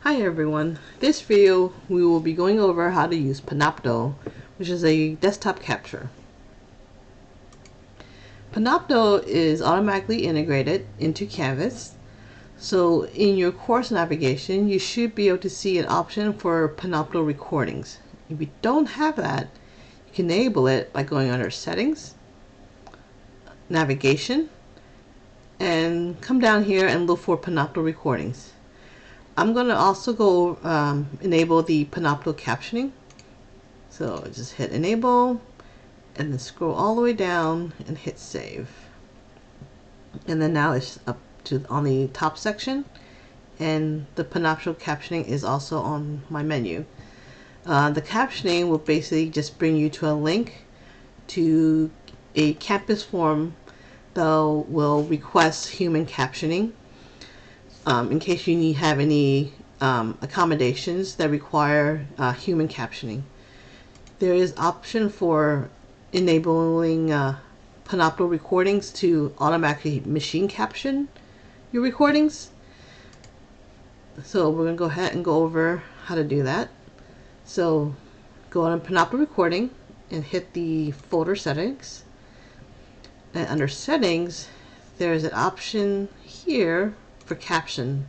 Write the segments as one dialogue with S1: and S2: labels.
S1: Hi everyone, this video we will be going over how to use Panopto, which is a desktop capture. Panopto is automatically integrated into Canvas, so in your course navigation you should be able to see an option for Panopto Recordings. If you don't have that, you can enable it by going under Settings, Navigation, and come down here and look for Panopto Recordings. I'm going to also go enable the Panopto captioning. So just hit enable and then scroll all the way down and hit save. And then now it's up to on the top section, and the Panopto captioning is also on my menu. The captioning will basically just bring you to a link to a campus form that will request human captioning. In case you have any accommodations that require human captioning. There is option for enabling Panopto Recordings to automatically machine caption your recordings. So we're going to go ahead and go over how to do that. So go on Panopto Recording and hit the folder settings. And under settings, there's an option here for caption,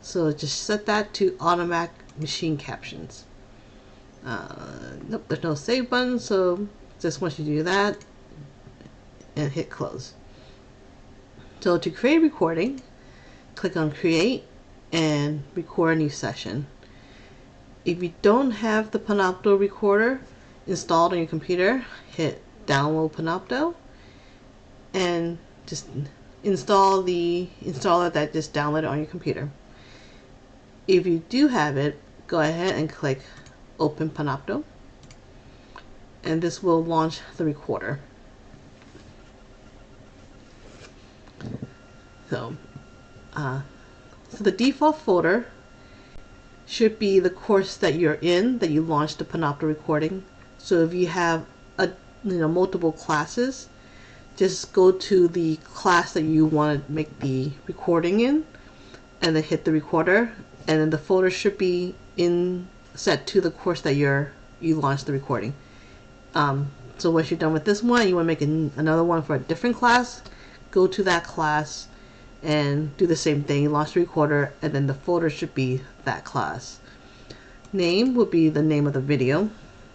S1: so just set that to automatic machine captions. Nope, there's no save button, so just once you do that and hit close. So to create a recording, click on create and record a new session. If you don't have the Panopto recorder installed on your computer, hit download Panopto and just install the installer that just downloaded on your computer. If you do have it, go ahead and click open Panopto, and this will launch the recorder. So the default folder should be the course that you're in that you launched the Panopto recording. So if you have multiple classes, just go to the class that you want to make the recording in, and then hit the recorder, and then the folder should be set to the course that you launched the recording. So once you're done with this one, you want to make another one for a different class, go to that class and do the same thing, launch the recorder, and then the folder should be that class. Name will be the name of the video.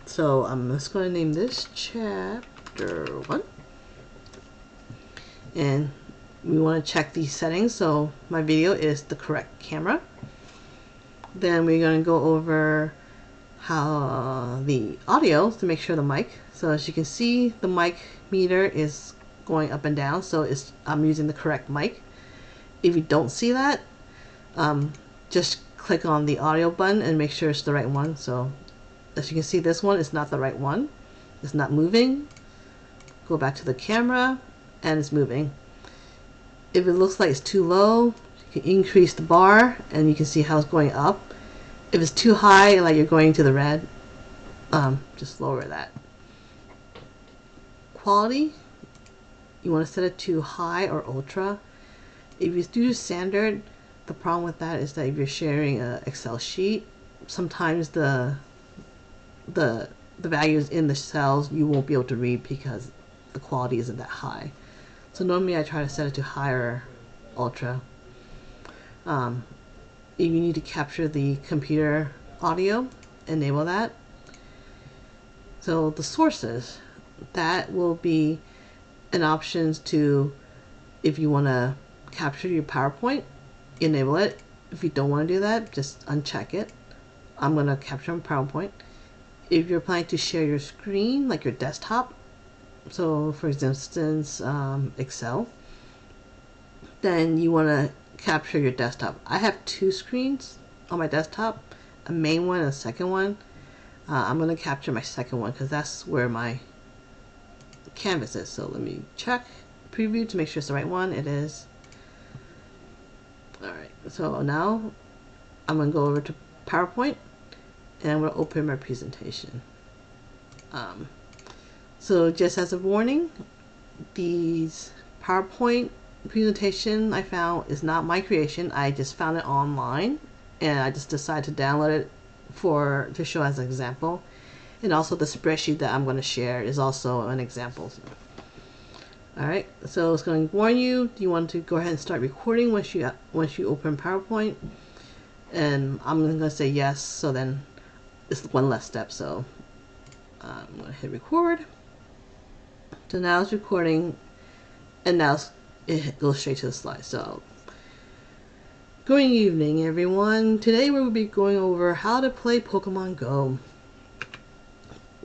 S1: So I'm just going to name this Chapter 1. And we want to check these settings, so my video is the correct camera. Then we're going to go over how the audio to make sure the mic. So as you can see, the mic meter is going up and down, so I'm using the correct mic. If you don't see that, just click on the audio button and make sure it's the right one. So as you can see, this one is not the right one. It's not moving. Go back to the camera, and it's moving. If it looks like it's too low, you can increase the bar and you can see how it's going up. If it's too high, like you're going to the red, just lower that. Quality, you want to set it to high or ultra. If you do standard, the problem with that is that if you're sharing an Excel sheet, sometimes the values in the cells you won't be able to read because the quality isn't that high. So normally I try to set it to higher ultra. If you need to capture the computer audio, enable that. So the sources, that will be an option to, if you want to capture your PowerPoint, enable it. If you don't want to do that, just uncheck it. I'm going to capture my PowerPoint. If you're planning to share your screen, like your desktop, so for instance Excel, then you want to capture your desktop. I have two screens on my desktop, a main one and a second one. I'm going to capture my second one because that's where my canvas is. So let me check preview to make sure it's the right one. It is. Alright, so now I'm going to go over to PowerPoint and I'm going to open my presentation. So just as a warning, these PowerPoint presentation I found is not my creation. I just found it online and I just decided to download it to show as an example. And also the spreadsheet that I'm going to share is also an example. Alright, so it's going to warn you. You want to go ahead and start recording once you open PowerPoint. And I'm going to say yes, so then it's one less step. So I'm going to hit record. So now it's recording, and now it goes straight to the slide. So good evening, everyone. Today we will be going over how to play Pokemon Go.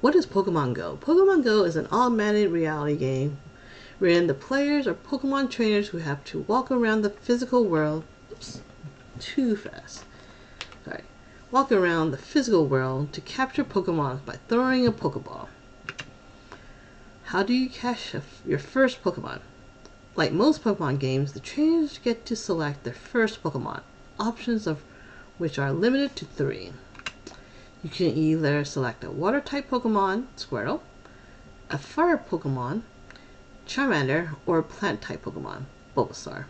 S1: What is Pokemon Go? Pokemon Go is an augmented reality game wherein the players are Pokemon trainers who have to walk around the physical world. Oops, too fast. Sorry. Walk around the physical world to capture Pokemon by throwing a Pokeball. How do you catch your first Pokemon? Like most Pokemon games, the trainers get to select their first Pokemon, options of which are limited to 3. You can either select a water-type Pokemon, Squirtle, a fire Pokemon, Charmander, or a plant-type Pokemon, Bulbasaur.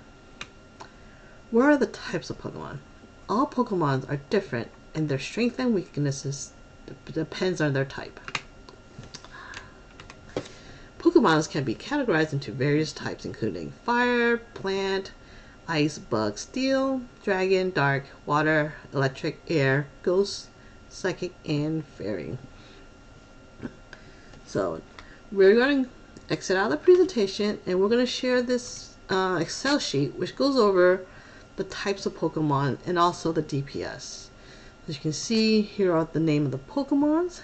S1: What are the types of Pokemon? All Pokemon are different, and their strengths and weaknesses depends on their type. Pokemon can be categorized into various types, including fire, plant, ice, bug, steel, dragon, dark, water, electric, air, ghost, psychic, and fairy. So we're going to exit out of the presentation, and we're going to share this Excel sheet which goes over the types of Pokemon and also the DPS. As you can see, here are the name of the Pokemons,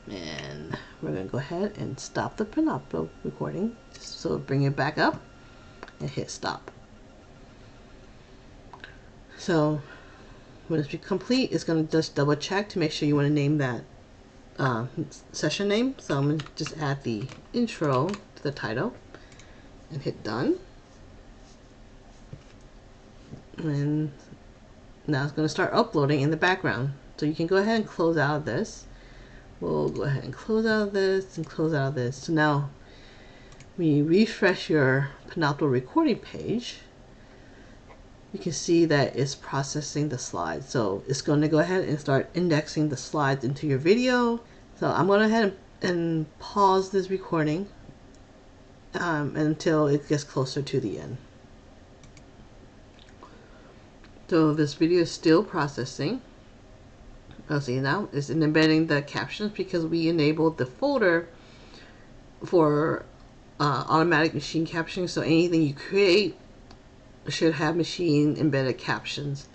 S1: and we're going to go ahead and stop the Panopto recording. So bring it back up and hit stop. So when it's complete, it's going to just double check to make sure you want to name that session name. So I'm going to just add the intro to the title and hit done. And now it's going to start uploading in the background. So you can go ahead and close out of this. We'll go ahead and close out of this and close out of this. So now when you refresh your Panopto recording page, you can see that it's processing the slides. So it's going to go ahead and start indexing the slides into your video. So I'm going to go ahead and pause this recording until it gets closer to the end. So this video is still processing. Oh, see, now it's embedding the captions because we enabled the folder for automatic machine captioning. So anything you create should have machine embedded captions.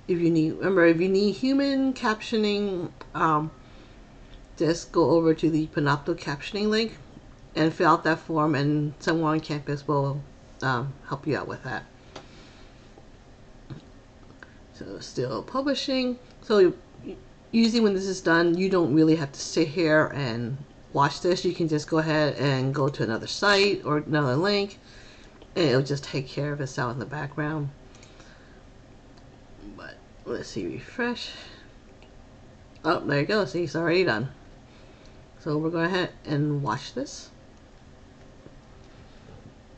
S1: If you need human captioning, just go over to the Panopto captioning link and fill out that form, and someone on campus will help you out with that. So still publishing. So usually when this is done, you don't really have to sit here and watch this. You can just go ahead and go to another site or another link, and it'll just take care of itself in the background. But let's see, refresh. Oh, there you go. See, it's already done. So we're going ahead and watch this.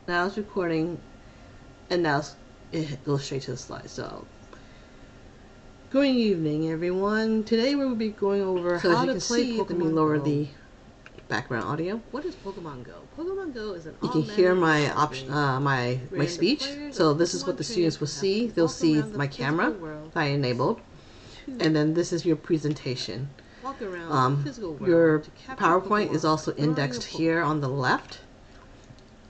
S1: Now it's recording, and now it goes straight to the slide. So good evening, everyone. Today we will be going over how to play Pokemon Go. Let me lower the background audio. What is Pokemon Go? Pokemon Go is an. You can hear my my speech. So this is what the students will see. They'll see my camera if I enabled, and then this is your presentation. Your PowerPoint is also indexed here on the left,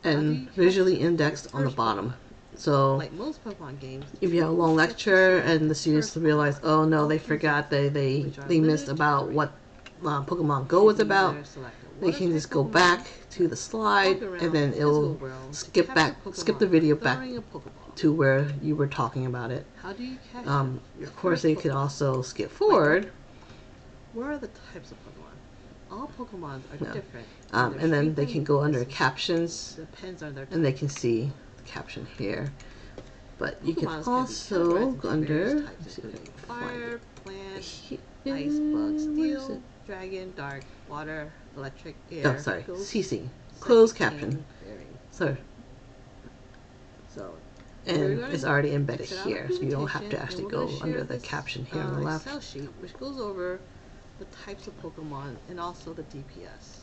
S1: and visually indexed on the bottom. So if you have a long lecture and the students realize, oh no, they forgot, they missed about what Pokemon Go was about, they can just go back to the slide, and then it'll skip the video back to where you were talking about it. Of course, they can also skip forward. What are the types of Pokemon? All Pokemon are different. And then they can go under captions, and they can see the caption here. But you can also go under fire, plant, ice, bug, steel, dragon, dark, water, electric, air. Oh, sorry, CC, closed caption. So and it's already embedded here, so you don't have to actually go under the caption here on the left. Excel sheet, which goes over the types of Pokemon and also the DPS.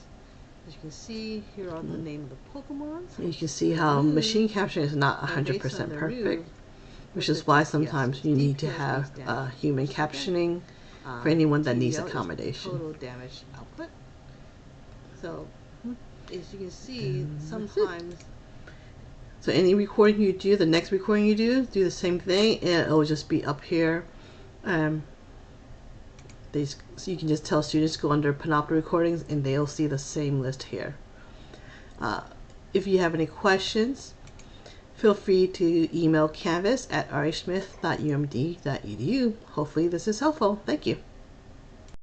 S1: As you can see, here are the name of the Pokemon. You can see how machine capturing is not 100% perfect, which is why sometimes you need to have human captioning for anyone that needs accommodation. Total damage output. So, as you can see, sometimes. So any recording you do, the next recording you do the same thing, and it'll just be up here. So you can just tell students to go under Panopto Recordings and they'll see the same list here. If you have any questions, feel free to email canvas@rhsmith.umd.edu. Hopefully this is helpful. Thank you.